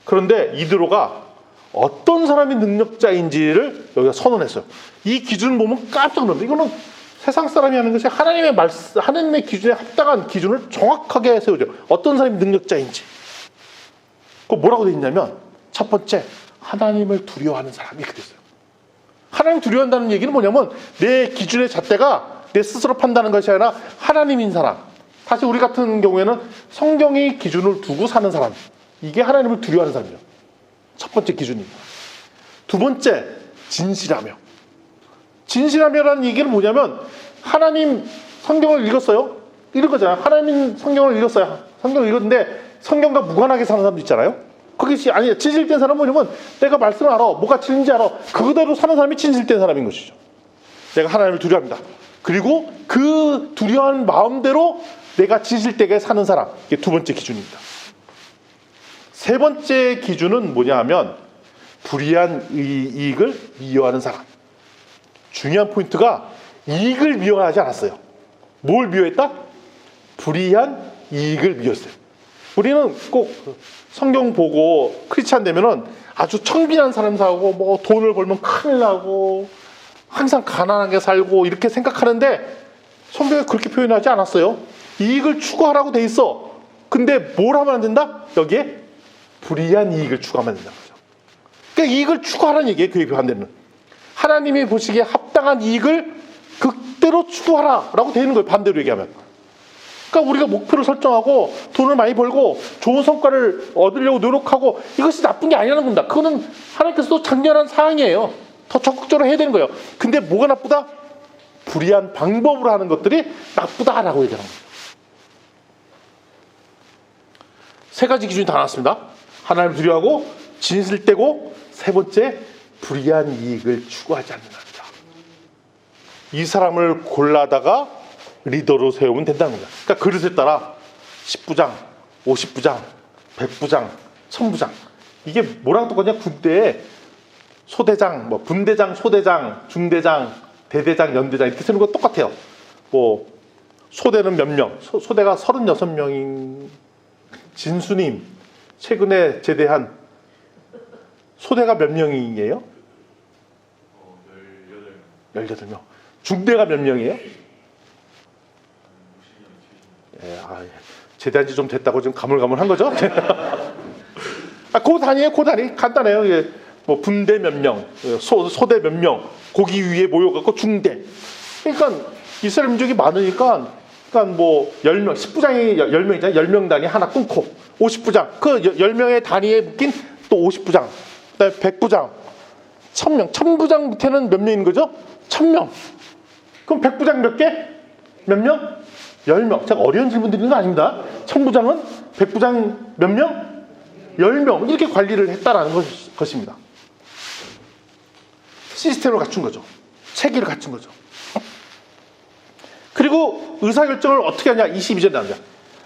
그런데 이드로가 어떤 사람이 능력자인지를 여기가 선언했어요. 이 기준을 보면 깜짝 놀랍니다. 이거는 세상 사람이 하는 것이 하나님의 기준에 합당한 기준을 정확하게 세우죠. 어떤 사람이 능력자인지. 그 뭐라고 되어 있냐면 첫 번째, 하나님을 두려워하는 사람이 이렇게 됐어요. 하나님을 두려워한다는 얘기는 뭐냐면 내 기준의 잣대가 내 스스로 판단하는 것이 아니라 하나님인 사람. 사실 우리 같은 경우에는 성경의 기준을 두고 사는 사람. 이게 하나님을 두려워하는 사람이에요. 첫 번째 기준입니다. 두 번째, 진실하며. 진실하며라는 얘기는 뭐냐면 하나님 성경을 읽었어요. 이런 거잖아요. 하나님 성경을 읽었어요. 성경을 읽었는데 성경과 무관하게 사는 사람도 있잖아요. 그것이 아니에요. 진실된 사람은 뭐냐면 내가 말씀을 알아. 뭐가 진리인지 알아. 그거대로 사는 사람이 진실된 사람인 것이죠. 내가 하나님을 두려워합니다. 그리고 그 두려워하는 마음대로 내가 진실되게 사는 사람. 이게 두 번째 기준입니다. 세 번째 기준은 뭐냐 하면 불의한 이익을 미워하는 사람. 중요한 포인트가 이익을 미워하지 않았어요. 뭘 미워했다? 불의한 이익을 미워했어요. 우리는 꼭 성경 보고 크리스찬 되면은 아주 청빈한 삶 살고 뭐 돈을 벌면 큰일 나고 항상 가난하게 살고 이렇게 생각하는데 성경에 그렇게 표현하지 않았어요. 이익을 추구하라고 돼 있어. 근데 뭘 하면 안 된다? 여기에 불의한 이익을 추구하면 된다는 거죠. 그러니까 이익을 추구하라는 얘기예요. 그 반대는. 하나님이 보시기에 합당한 이익을 극대로 추구하라라고 되어 있는 거예요. 반대로 얘기하면. 그러니까 우리가 목표를 설정하고 돈을 많이 벌고 좋은 성과를 얻으려고 노력하고 이것이 나쁜 게 아니라는 겁니다. 그거는 하나님께서도 장렬한 사항이에요. 더 적극적으로 해야 되는 거예요. 근데 뭐가 나쁘다? 불의한 방법으로 하는 것들이 나쁘다라고 얘기하는 거예요. 세 가지 기준이 다 나왔습니다. 하나님을 두려워하고 진실되고 세 번째, 불의한 이익을 추구하지 않는다. 이 사람을 골라다가 리더로 세우면 된다는 거야. 그러니까 그릇에 따라 10부장, 50부장, 100부장, 1000부장. 이게 뭐랑 똑같냐? 군대에 소대장, 뭐 분대장, 소대장, 중대장, 대대장, 연대장 이렇게 쓰는 거 똑같아요. 뭐 소대는 몇 명? 소대가 36명인 진수님 최근에 제대한 소대가 몇 명이에요? 18명. 중대가 몇 명이에요? 제대한 지 좀 됐다고 지금 가물가물한 거죠? 그 단위예요, 그 단위. 간단해요. 예. 뭐 분대 몇 명, 소대 몇 명, 거기 위에 모여갖고 중대. 그러니까 이스라엘 민족이 많으니까, 그러니까 뭐 10명, 10부장이 10명이잖아요. 10명 단위 하나 끊고 50부장. 그 10명의 단위에 묶인 또 50부장. 그다음에 100부장, 1000명. 1000부장 밑에는 몇 명인 거죠? 1000명. 그럼 100부장 몇 개? 몇 명? 10명. 제가 어려운 질문 드리는 거 아닙니다. 1000부장은 100부장 몇 명? 10명. 이렇게 관리를 했다라는 것입니다. 시스템을 갖춘 거죠. 체계를 갖춘 거죠. 그리고 의사결정을 어떻게 하냐? 22절에 나옵니다.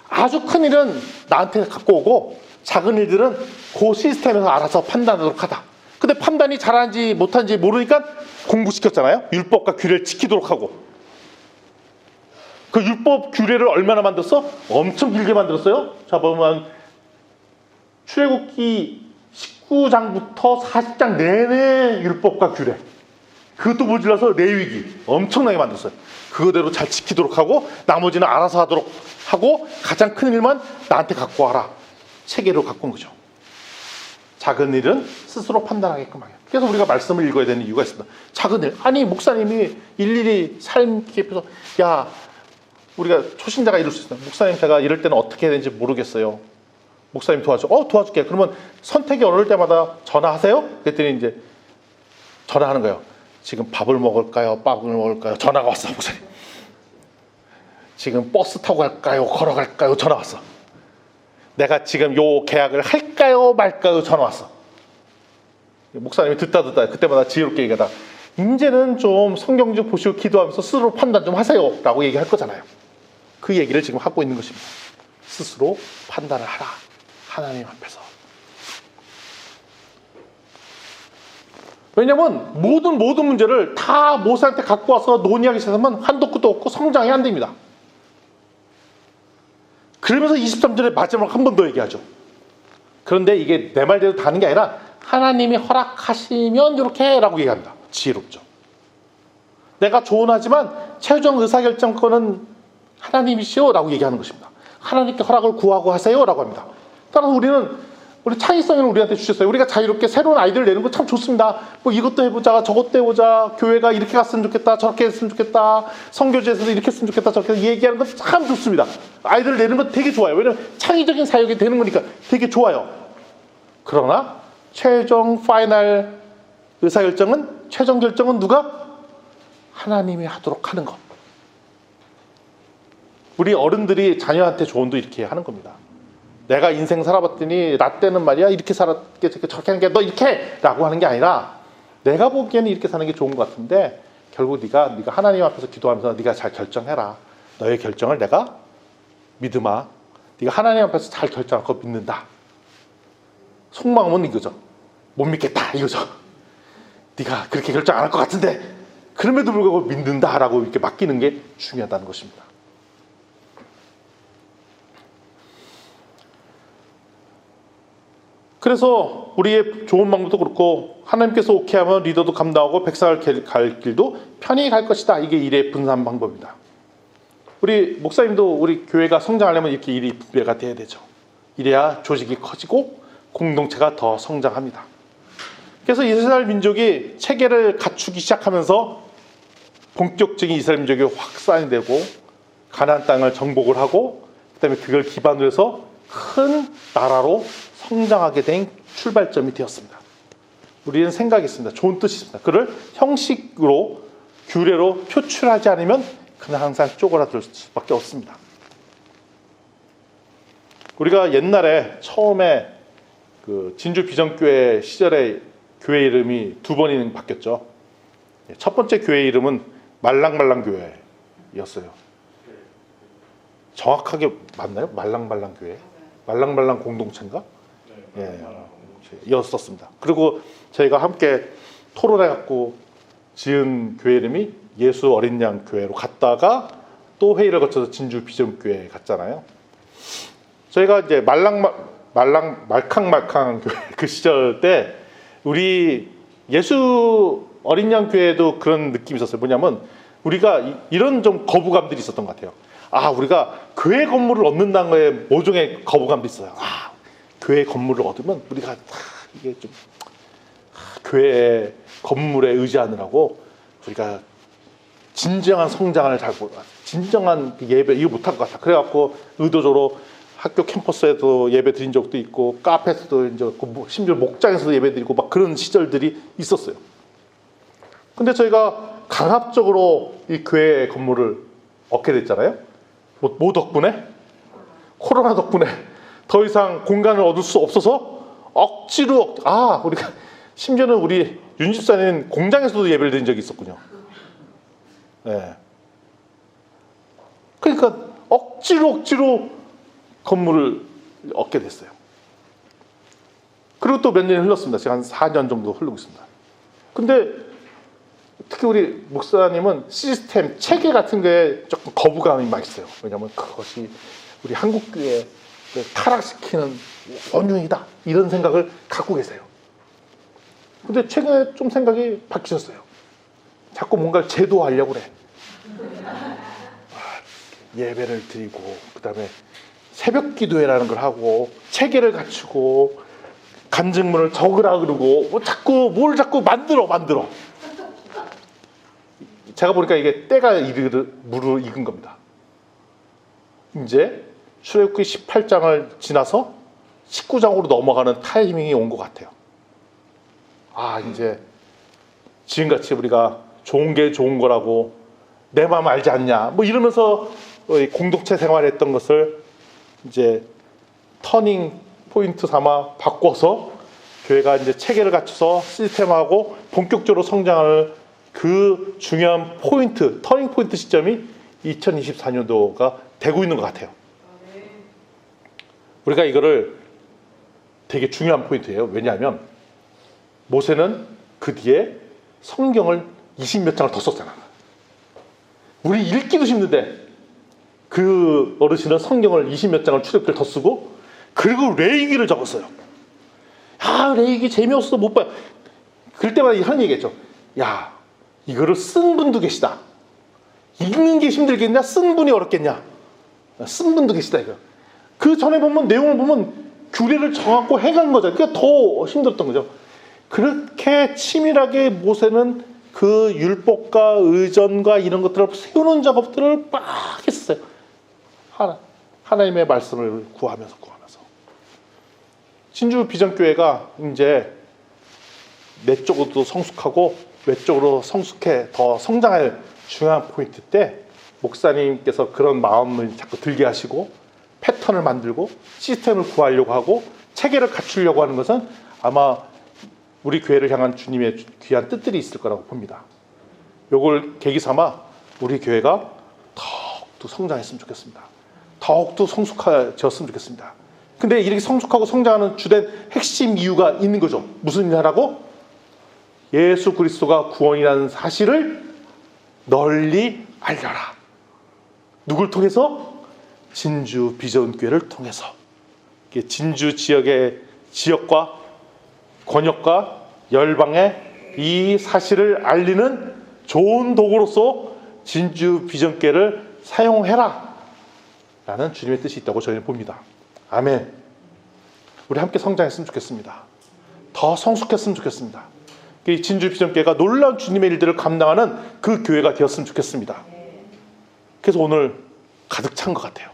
아주 큰 일은 나한테 갖고 오고 작은 일들은 그 시스템에서 알아서 판단하도록 하다. 근데 판단이 잘하는지 못하는지 모르니까 공부시켰잖아요. 율법과 규례를 지키도록 하고. 그 율법 규례를 얼마나 만들었어? 엄청 길게 만들었어요. 자, 보면 출애굽기 19장부터 40장 내내 율법과 규례. 그것도 모질라서 레위기 엄청나게 만들었어요. 그거대로 잘 지키도록 하고 나머지는 알아서 하도록 하고 가장 큰 일만 나한테 갖고 와라. 체계로 갖고 온 거죠. 작은 일은 스스로 판단하게끔 하게. 그래서 우리가 말씀을 읽어야 되는 이유가 있습니다. 작은 일. 아니 목사님이 일일이 삶 깊이서 야 우리가 초신자가 이럴 수 있어요. 목사님 제가 이럴 때는 어떻게 해야 되는지 모르겠어요. 목사님 도와줘. 도와줄게. 그러면 선택이 어려울 때마다 전화하세요? 그랬더니 이제 전화하는 거예요. 지금 밥을 먹을까요? 빵을 먹을까요? 전화가 왔어, 목사님. 지금 버스 타고 갈까요? 걸어갈까요? 전화 왔어. 내가 지금 요 계약을 할까요? 말까요? 전화 왔어. 목사님이 듣다 그때마다 지혜롭게 얘기하다. 이제는 좀 성경 좀 보시고 기도하면서 스스로 판단 좀 하세요. 라고 얘기할 거잖아요. 그 얘기를 지금 하고 있는 것입니다. 스스로 판단을 하라. 하나님 앞에서. 왜냐면 모든 문제를 다 모세한테 갖고 와서 논의하기 시작하면 한도 끝도 없고 성장이 안 됩니다. 그러면서 23절에 마지막으로 한 번 더 얘기하죠. 그런데 이게 내 말대로 다는 게 아니라 하나님이 허락하시면 이렇게 라고 얘기합니다. 지혜롭죠. 내가 조언하지만 최종 의사결정권은 하나님이시오 라고 얘기하는 것입니다. 하나님께 허락을 구하고 하세요 라고 합니다. 따라서 우리 창의성을 우리한테 주셨어요. 우리가 자유롭게 새로운 아이디어를 내는 거 참 좋습니다. 뭐 이것도 해보자, 저것도 해보자, 교회가 이렇게 갔으면 좋겠다, 저렇게 했으면 좋겠다, 선교제에서도 이렇게 했으면 좋겠다, 저렇게 얘기하는 건 참 좋습니다. 아이디어를 내는 건 되게 좋아요. 왜냐면 창의적인 사역이 되는 거니까 되게 좋아요. 그러나 최종 파이널 의사결정은 최종 결정은 누가? 하나님이 하도록 하는 것. 우리 어른들이 자녀한테 조언도 이렇게 하는 겁니다. 내가 인생 살아봤더니 나 때는 말이야 이렇게 살았게 저렇게 하는 게 너 이렇게 라고 하는 게 아니라 내가 보기에는 이렇게 사는 게 좋은 것 같은데 결국 네가 하나님 앞에서 기도하면서 네가 잘 결정해라. 너의 결정을 내가 믿음아. 네가 하나님 앞에서 잘 결정할 거 믿는다. 속마음은 이거죠. 못 믿겠다 이거죠. 네가 그렇게 결정 안 할 것 같은데 그럼에도 불구하고 믿는다라고 이렇게 맡기는 게 중요하다는 것입니다. 그래서 우리의 좋은 방법도 그렇고 하나님께서 오케이 하면 리더도 감당하고 백성을 갈 길도 편히 갈 것이다. 이게 일의 분산 방법입니다. 우리 목사님도 우리 교회가 성장하려면 이렇게 일이 분배가 돼야 되죠. 이래야 조직이 커지고 공동체가 더 성장합니다. 그래서 이스라엘 민족이 체계를 갖추기 시작하면서 본격적인 이스라엘 민족이 확산이 되고 가나안 땅을 정복을 하고 그다음에 그걸 기반으로 해서 큰 나라로 성장하게 된 출발점이 되었습니다. 우리는 생각이 있습니다. 좋은 뜻이 있습니다. 그를 형식으로 규례로 표출하지 않으면 그는 항상 쪼그라들 수밖에 없습니다. 우리가 옛날에 처음에 그 진주 비전교회 시절에 교회 이름이 두 번이나 바뀌었죠. 첫 번째 교회 이름은 말랑말랑 교회였어요. 정확하게 맞나요? 말랑말랑 교회? 말랑말랑 공동체인가? 예, 이었었습니다. 그리고 저희가 함께 토론해갖고 지은 교회 이름이 예수 어린 양 교회로 갔다가 또 회의를 거쳐서 진주 비전교회 갔잖아요. 저희가 이제 말캉말캉 교회 그 시절 때 우리 예수 어린 양 교회도 그런 느낌이 있었어요. 뭐냐면 우리가 이런 좀 거부감들이 있었던 것 같아요. 우리가 교회 건물을 얻는다는 거에 모종의 거부감도 있어요. 교회 건물을 얻으면 우리가 이게 좀 교회 건물에 의지하느라고 우리가 진정한 성장을 잘 보라. 진정한 예배 이거 못할 것 같아. 그래갖고 의도적으로 학교 캠퍼스에도 예배 드린 적도 있고 카페에서도 이제 심지어 목장에서도 예배 드리고 막 그런 시절들이 있었어요. 근데 저희가 강압적으로 이 교회 건물을 얻게 됐잖아요. 뭐 덕분에? 코로나 덕분에 더 이상 공간을 얻을 수 없어서 억지로 우리가 심지어는 우리 윤 집사님 공장에서도 예배를 드린 적이 있었군요. 네. 그러니까 억지로 건물을 얻게 됐어요. 그리고 또 몇 년이 흘렀습니다. 제가 한 4년 정도 흐르고 있습니다. 근데 특히 우리 목사님은 시스템, 체계 같은 거에 조금 거부감이 많이 있어요. 왜냐하면 그것이 우리 한국교회를 타락시키는 원흉이다, 이런 생각을 갖고 계세요. 근데 최근에 좀 생각이 바뀌셨어요. 자꾸 뭔가를 제도하려고 그래. 예배를 드리고, 그 다음에 새벽 기도회라는 걸 하고, 체계를 갖추고, 간증문을 적으라 그러고, 뭘 자꾸 만들어. 제가 보니까 이게 때가 무르익은 겁니다. 이제 출애굽기 18장을 지나서 19장으로 넘어가는 타이밍이 온 것 같아요. 이제 지금같이 우리가 좋은 게 좋은 거라고 내 마음 알지 않냐, 뭐 이러면서 공동체 생활했던 것을 이제 터닝 포인트 삼아 바꿔서 교회가 이제 체계를 갖춰서 시스템하고 본격적으로 성장하는 그 중요한 포인트, 터닝 포인트 시점이 2024년도가 되고 있는 것 같아요. 우리가 이거를 되게 중요한 포인트예요. 왜냐하면 모세는 그 뒤에 성경을 20몇 장을 더 썼잖아. 우리 읽기도 힘든데 그 어르신은 성경을 20몇 장을 출애굽기를 더 쓰고, 그리고 레위기를 적었어요. 레위기 재미없어서 못 봐요. 그럴 때마다 이런 얘기했죠. 이거를 쓴 분도 계시다. 읽는 게 힘들겠냐, 쓴 분이 어렵겠냐. 쓴 분도 계시다, 이거. 그 전에 보면, 내용을 보면 규례를 정하고 해간 거죠. 그러니까 더 힘들었던 거죠. 그렇게 치밀하게 모세는 그 율법과 의전과 이런 것들을 세우는 작업들을 막 했어요. 하나님의 말씀을 구하면서. 진주 비전교회가 이제 내적으로도 성숙하고 외적으로 성숙해 더 성장할 중요한 포인트 때, 목사님께서 그런 마음을 자꾸 들게 하시고 패턴을 만들고 시스템을 구하려고 하고 체계를 갖추려고 하는 것은 아마 우리 교회를 향한 주님의 귀한 뜻들이 있을 거라고 봅니다. 요걸 계기 삼아 우리 교회가 더욱더 성장했으면 좋겠습니다. 더욱더 성숙해졌으면 좋겠습니다. 근데 이렇게 성숙하고 성장하는 주된 핵심 이유가 있는 거죠. 무슨 일 하라고? 예수 그리스도가 구원이라는 사실을 널리 알려라. 누굴 통해서? 진주 비전교회를 통해서. 진주 지역과 권역과 열방에 이 사실을 알리는 좋은 도구로서 진주 비전교회를 사용해라 라는 주님의 뜻이 있다고 저희는 봅니다. 아멘. 우리 함께 성장했으면 좋겠습니다. 더 성숙했으면 좋겠습니다. 진주 비전교회가 놀라운 주님의 일들을 감당하는 그 교회가 되었으면 좋겠습니다. 그래서 오늘 가득 찬 것 같아요.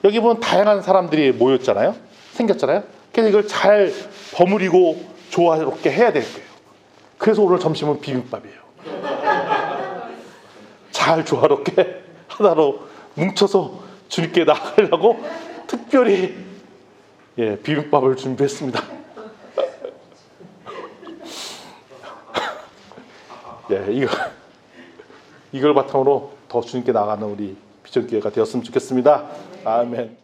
여기 보면 다양한 사람들이 모였잖아요. 생겼잖아요. 그래서 이걸 잘 버무리고 조화롭게 해야 될 거예요. 그래서 오늘 점심은 비빔밥이에요. 잘 조화롭게 하나로 뭉쳐서 주님께 나가려고 특별히 비빔밥을 준비했습니다. 이걸 바탕으로 더 주님께 나가는 우리 비전교회가 되었으면 좋겠습니다. 아멘.